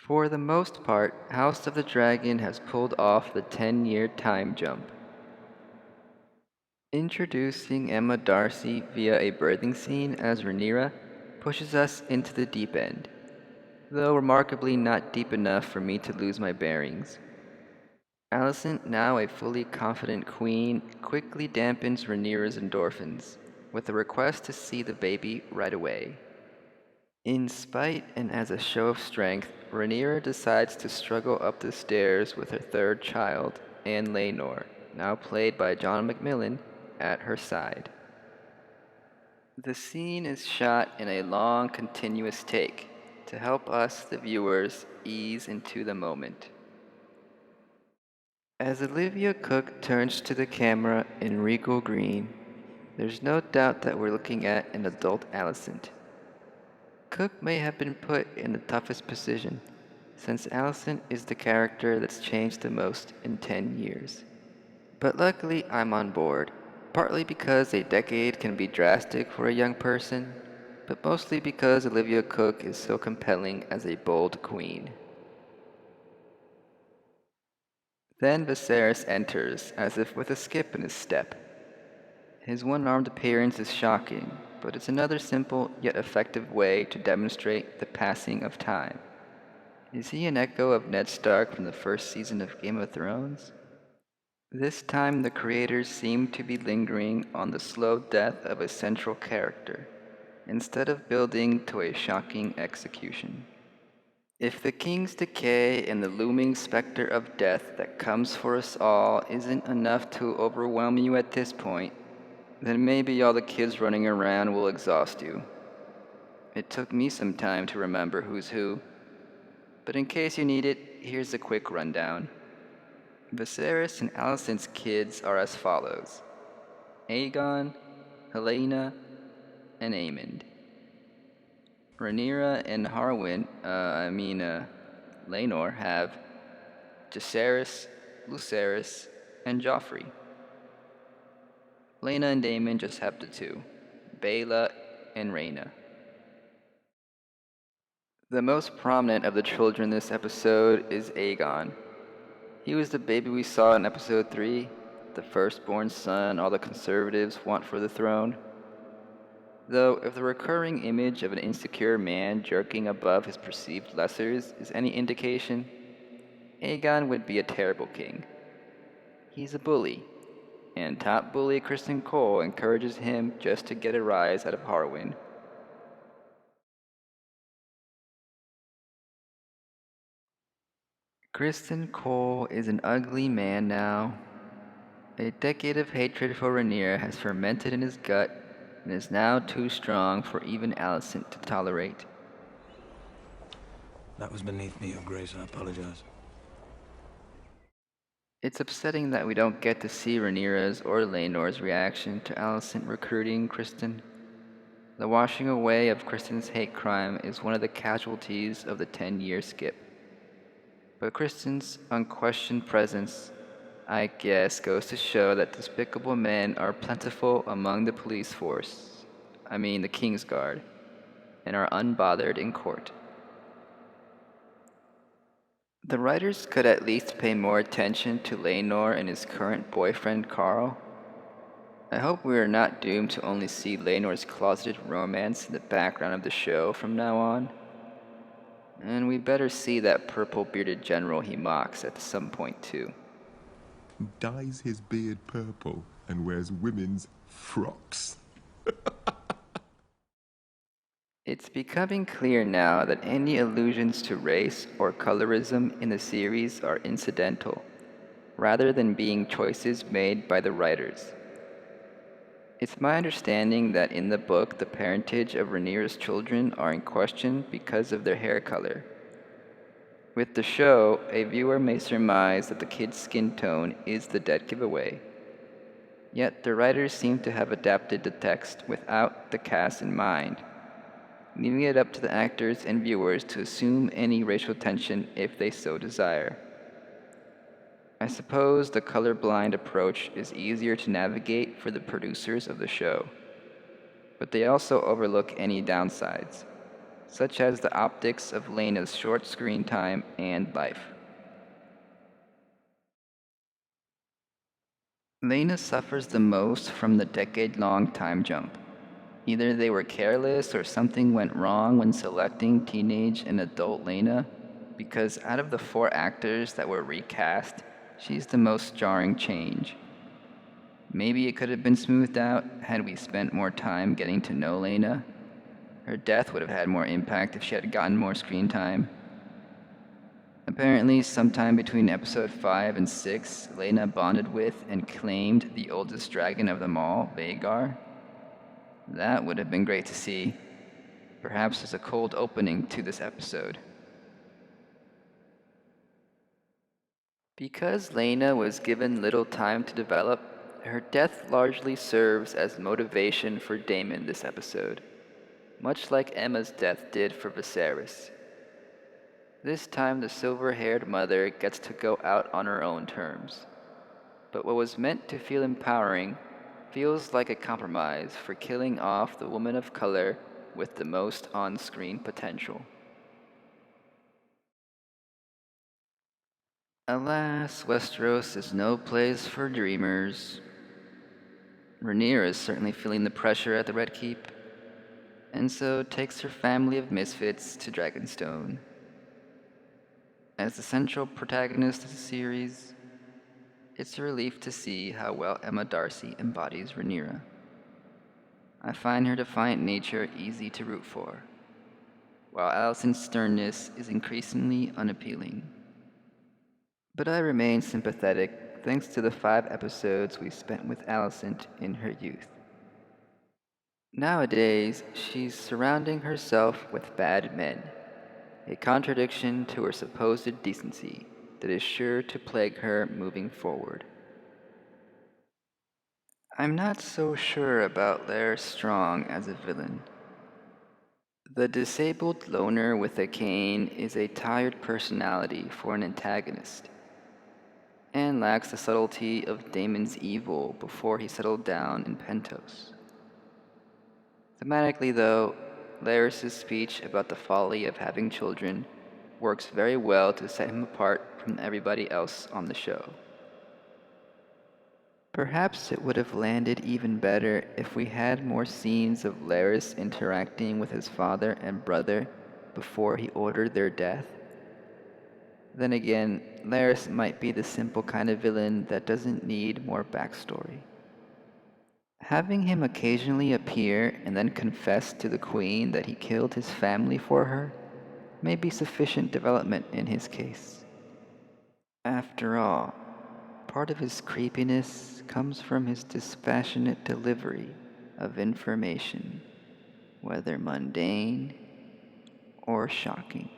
For the most part, House of the Dragon has pulled off the 10-year time jump. Introducing Emma Darcy via a birthing scene as Rhaenyra pushes us into the deep end, though remarkably not deep enough for me to lose my bearings. Alicent, now a fully confident queen, quickly dampens Rhaenyra's endorphins, with a request to see the baby right away. In spite and as a show of strength, Rhaenyra decides to struggle up the stairs with her third child, Anne Laenor, now played by John McMillan, at her side. The scene is shot in a long, continuous take to help us, the viewers, ease into the moment. As Olivia Cook turns to the camera in regal green, there's no doubt that we're looking at an adult Alicent. Cook may have been put in the toughest position, since Alicent is the character that's changed the most in 10 years. But luckily, I'm on board, partly because a decade can be drastic for a young person, but mostly because Olivia Cook is so compelling as a bold queen. Then Viserys enters, as if with a skip in his step. His one-armed appearance is shocking, but it's another simple yet effective way to demonstrate the passing of time. Is he an echo of Ned Stark from the first season of Game of Thrones? This time the creators seem to be lingering on the slow death of a central character, instead of building to a shocking execution. If the king's decay and the looming specter of death that comes for us all isn't enough to overwhelm you at this point, then maybe all the kids running around will exhaust you. It took me some time to remember who's who, but in case you need it, here's a quick rundown. Viserys and Alicent's kids are as follows: Aegon, Helena, and Aemond. Rhaenyra and Laenor have Jacaerys, Lucerys, and Joffrey. Lena and Daemon just have the two, Baela and Rhaena. The most prominent of the children in this episode is Aegon. He was the baby we saw in episode 3, the firstborn son all the conservatives want for the throne. Though, if the recurring image of an insecure man jerking above his perceived lessers is any indication, Aegon would be a terrible king. He's a bully, and top bully Kristen Cole encourages him just to get a rise out of Harwin. Kristen Cole is an ugly man now. A decade of hatred for Rhaenyra has fermented in his gut and is now too strong for even Alicent to tolerate. That was beneath me, Your Grace. I apologize. It's upsetting that we don't get to see Rhaenyra's or Laenor's reaction to Alicent recruiting Kristen. The washing away of Kristen's hate crime is one of the casualties of the 10-year skip. But Kristen's unquestioned presence, I guess, goes to show that despicable men are plentiful among the police force, the Kingsguard, and are unbothered in court. The writers could at least pay more attention to Laenor and his current boyfriend Carl. I hope we are not doomed to only see Laenor's closeted romance in the background of the show from now on. And we better see that purple-bearded general he mocks at some point too. Dyes his beard purple and wears women's frocks. It's becoming clear now that any allusions to race or colorism in the series are incidental, rather than being choices made by the writers. It's my understanding that in the book the parentage of Rhaenyra's children are in question because of their hair color. With the show, a viewer may surmise that the kid's skin tone is the dead giveaway. Yet the writers seem to have adapted the text without the cast in mind, leaving it up to the actors and viewers to assume any racial tension if they so desire. I suppose the colorblind approach is easier to navigate for the producers of the show, but they also overlook any downsides, such as the optics of Lena's short screen time and life. Lena suffers the most from the decade-long time jump. Either they were careless or something went wrong when selecting teenage and adult Lena, because out of the 4 actors that were recast, she's the most jarring change. Maybe it could have been smoothed out had we spent more time getting to know Lena. Her death would have had more impact if she had gotten more screen time. Apparently, sometime between episode 5 and 6, Lena bonded with and claimed the oldest dragon of them all, Vhagar. That would have been great to see. Perhaps as a cold opening to this episode. Because Lena was given little time to develop, her death largely serves as motivation for Daemon this episode, much like Emma's death did for Viserys. This time the silver-haired mother gets to go out on her own terms. But what was meant to feel empowering feels like a compromise for killing off the woman of color with the most on-screen potential. Alas, Westeros is no place for dreamers. Rhaenyra is certainly feeling the pressure at the Red Keep, and so takes her family of misfits to Dragonstone. As the central protagonist of the series, it's a relief to see how well Emma Darcy embodies Rhaenyra. I find her defiant nature easy to root for, while Alicent's sternness is increasingly unappealing. But I remain sympathetic thanks to the 5 episodes we spent with Alicent in her youth. Nowadays, she's surrounding herself with bad men, a contradiction to her supposed decency that is sure to plague her moving forward. I'm not so sure about Larys Strong as a villain. The disabled loner with a cane is a tired personality for an antagonist, and lacks the subtlety of Daemon's evil before he settled down in Pentos. Thematically, though, Larys' speech about the folly of having children works very well to set him apart from everybody else on the show. Perhaps it would have landed even better if we had more scenes of Larys interacting with his father and brother before he ordered their death. Then again, Larys might be the simple kind of villain that doesn't need more backstory. Having him occasionally appear and then confess to the Queen that he killed his family for her may be sufficient development in his case. After all, part of his creepiness comes from his dispassionate delivery of information, whether mundane or shocking.